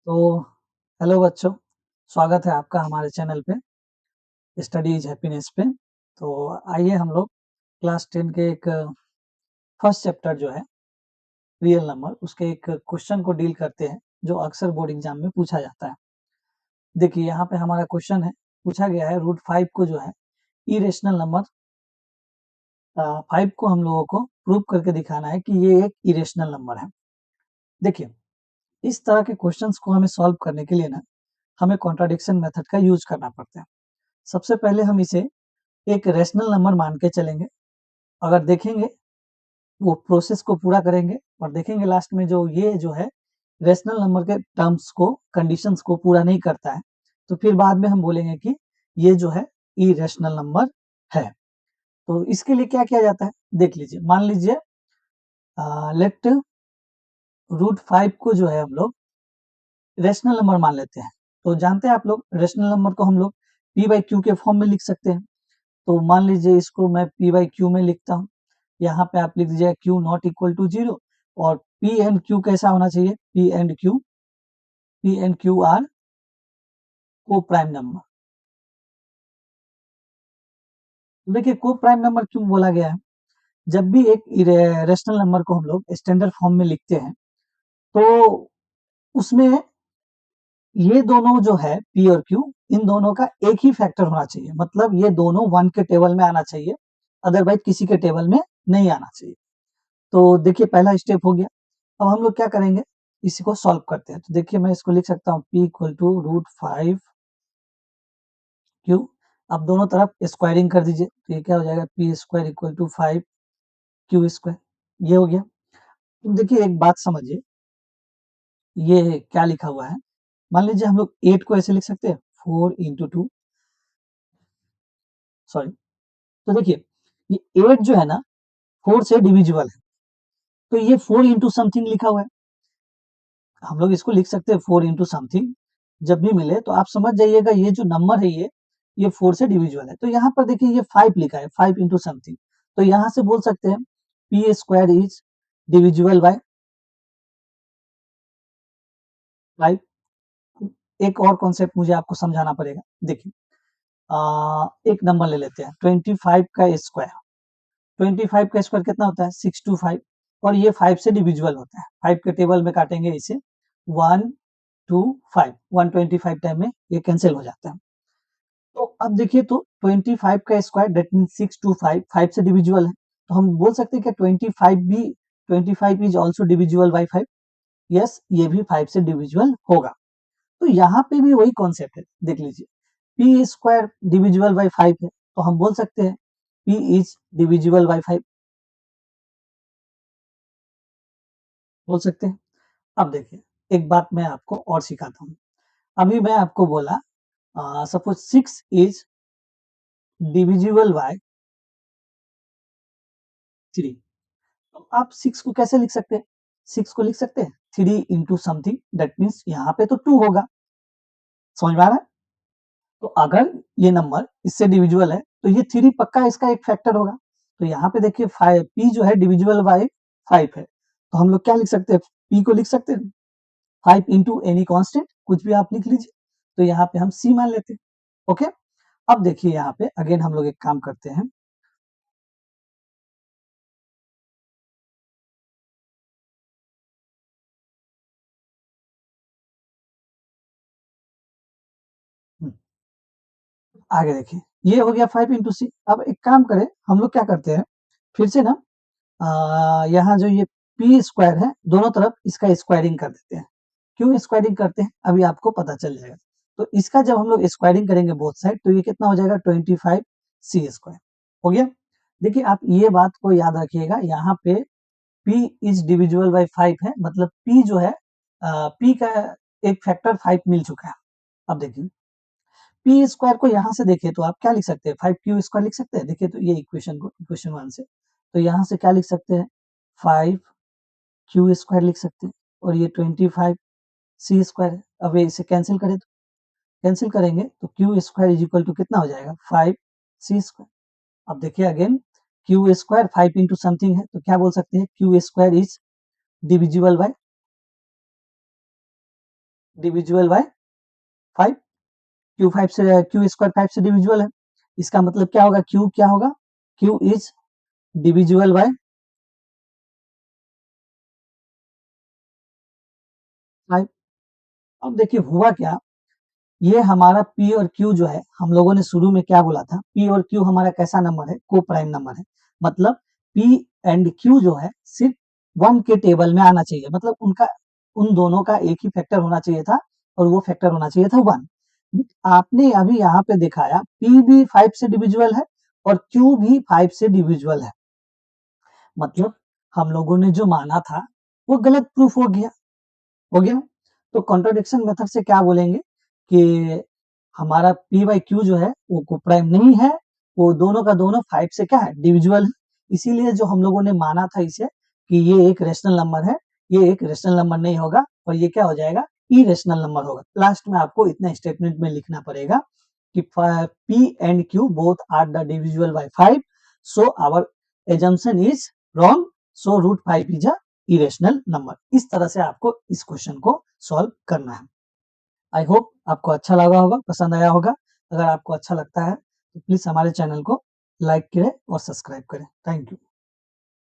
तो हेलो बच्चों, स्वागत है आपका हमारे चैनल पे स्टडी इज हैप्पीनेस पे। तो आइए हम लोग क्लास 10 के एक फर्स्ट चैप्टर जो है रियल नंबर, उसके एक क्वेश्चन को डील करते हैं जो अक्सर बोर्ड एग्जाम में पूछा जाता है। देखिए यहाँ पे हमारा क्वेश्चन है, पूछा गया है √5 को जो है इरेशनल नंबर 5 को हम लोगों को प्रूव करके दिखाना है कि ये एक इरेशनल नंबर है। देखिए इस तरह के क्वेश्चंस को हमें सॉल्व करने के लिए ना हमें कॉन्ट्राडिक्शन मेथड का यूज करना पड़ता है। सबसे पहले हम इसे एक रैशनल नंबर मान के चलेंगे। अगर देखेंगे वो प्रोसेस को पूरा करेंगे और देखेंगे लास्ट में जो है रैशनल नंबर के टर्म्स को, कंडीशंस को पूरा नहीं करता है, तो फिर बाद में हम बोलेंगे कि ये जो है इरेशनल नंबर है। तो इसके लिए क्या किया जाता है, देख लीजिए। मान लीजिए लेट √5 को जो है हम लोग रैशनल नंबर मान लेते हैं। तो जानते हैं आप लोग रैशनल नंबर को हम लोग p/q के फॉर्म में लिख सकते हैं। तो मान लीजिए इसको मैं p/q में लिखता हूँ। यहाँ पे आप लिख दीजिएगा q नॉट इक्वल टू 0 और p एंड q कैसा होना चाहिए, p एंड q आर को प्राइम नंबर। देखिए को प्राइम नंबर क्यों बोला गया है, जब भी एक रेशनल नंबर को हम लोग स्टैंडर्ड फॉर्म में लिखते हैं तो उसमें ये दोनों जो है p और q, इन दोनों का एक ही फैक्टर होना चाहिए, मतलब ये दोनों 1 के टेबल में आना चाहिए, अदरवाइज किसी के टेबल में नहीं आना चाहिए। तो देखिए पहला स्टेप हो गया। अब हम लोग क्या करेंगे, इसी को सॉल्व करते हैं। तो देखिए मैं इसको लिख सकता हूँ p इक्वल टू √5 q। अब दोनों तरफ स्क्वायरिंग कर दीजिए, तो ये क्या हो जाएगा, p square equal to 5 q square. ये हो गया। तो देखिए एक बात समझिए, ये क्या लिखा हुआ है। मान लीजिए हम लोग 8 को ऐसे लिख सकते हैं 4 इंटू 2, सॉरी। तो देखिए ये 8 जो है ना 4 से डिविजिबल है, तो ये 4 इंटू समथिंग लिखा हुआ है। हम लोग इसको लिख सकते हैं 4 इंटू समथिंग। जब भी मिले तो आप समझ जाइएगा ये जो नंबर है ये 4 से डिविजिबल है। तो यहाँ पर देखिए ये 5 लिखा है, 5 इंटू समथिंग। तो यहाँ से बोल सकते हैं P square is divisible by 5। एक और कॉन्सेप्ट मुझे आपको समझाना पड़ेगा। देखिए एक नंबर ले लेते हैं 25 का स्क्वायर। 25 का स्क्वायर कितना होता है, 625, और ये 5 से डिविजिबल होता है। 5 के टेबल में काटेंगे इसे 1 2 5, 125 टाइम में ये कैंसिल हो जाता है। तो अब देखिए तो 25 का स्क्वायर दैट मीन 625, 5 से डिविजिबल है, तो हम बोल सकते हैं कि 25 is also divisible by 5। Yes, ये भी 5 से डिविजिबल होगा। तो यहाँ पे भी वही कॉन्सेप्ट है, देख लीजिए पी स्क्वायर डिविजिबल बाई 5 है, तो हम बोल सकते हैं पी इज डिविजिबल बाई 5, बोल सकते हैं। अब देखिए एक बात मैं आपको और सिखाता हूँ। अभी मैं आपको बोला सपोज 6 इज डिविजिबल बाय 3। तो आप 6 को कैसे लिख सकते हैं, 6 को लिख सकते हैं 3 इंटू समथिंग, दैट मीन्स यहाँ पे तो 2 होगा। समझ में आ रहा है। तो अगर ये नंबर इससे डिविजिबल है तो ये 3 पक्का इसका एक फैक्टर होगा। तो यहाँ पे देखिए 5 p जो है डिविजिबल बाय 5 है, तो हम लोग क्या लिख सकते हैं, p को लिख सकते हैं 5 इंटू एनी कॉन्स्टेंट, कुछ भी आप लिख लीजिए। तो यहाँ पे हम c मान लेते हैं। ओके। अब देखिए यहाँ पे अगेन हम लोग एक काम करते हैं। आगे देखिए ये हो गया 5 इंटू सी। अब एक काम करें, हम लोग क्या करते हैं, फिर से ना यहाँ जो ये पी स्क्वायर है दोनों तरफ इसका स्क्वायरिंग कर देते हैं। क्यों स्क्वायरिंग करते हैं अभी आपको पता चल जाएगा। तो इसका जब हम लोग स्क्वायरिंग करेंगे बोथ साइड, तो ये कितना हो जाएगा 25 सी स्क्वायर हो गया। देखिए आप ये बात को याद रखिएगा, यहाँ पे p इज डिविजिबल बाई 5 है, मतलब p जो है p का एक फैक्टर 5 मिल चुका है। अब देखिए पी स्क्वायर को यहाँ से देखिए तो आप क्या लिख सकते हैं, 5q स्क्वायर लिख सकते हैं। देखिए तो ये इक्वेशन को, इक्वेशन 1 से, तो यहाँ से क्या लिख सकते हैं 5q स्क्वायर लिख सकते हैं, और ये 25 सी स्क्वायर है। अब ये इसे कैंसिल करें तो कैंसिल करेंगे तो q square is equal to कितना हो जाएगा 5 सी स्क्वायर। अब देखिए again q square 5 into something है, तो क्या बोल सकते हैं q square is divisible by divisible by 5, q 5 से क्यू स्क्वायर 5 से डिविजिबल है। इसका मतलब क्या होगा, क्यू क्या होगा, क्यू इज डिविजिबल बाय 5। अब देखिए हुआ क्या, ये हमारा P और Q जो है, हम लोगों ने शुरू में क्या बोला था, P और Q हमारा कैसा नंबर है, को प्राइम नंबर है। मतलब P एंड Q जो है सिर्फ 1 के टेबल में आना चाहिए, मतलब उनका उन दोनों का एक ही फैक्टर होना चाहिए था और वो फैक्टर होना चाहिए था 1। आपने अभी यहाँ पे दिखाया P भी 5 से डिविजिबल है और Q भी 5 से डिविजिबल है, मतलब हम लोगों ने जो माना था वो गलत प्रूफ हो गया। तो कॉन्ट्रडिक्शन मेथड से क्या बोलेंगे कि हमारा पी बाई क्यू जो है वो को प्राइम नहीं है, वो दोनों का दोनों 5 से क्या है, डिविजिबल है। इसीलिए जो हम लोगों ने माना था इसे कि ये एक रेशनल नंबर है, ये एक रेशनल नंबर नहीं होगा और ये क्या हो जाएगा, इरेशनल नंबर होगा। लास्ट में आपको इतना स्टेटमेंट में लिखना पड़ेगा कि p and q both are the divisible by 5, so our assumption is wrong, so root 5 is a irrational number. इस तरह से आपको इस क्वेश्चन को सॉल्व करना है। आई होप आपको अच्छा लगा होगा, पसंद आया होगा। अगर आपको अच्छा लगता है तो प्लीज हमारे चैनल को लाइक करें और सब्सक्राइब करें। Thank you.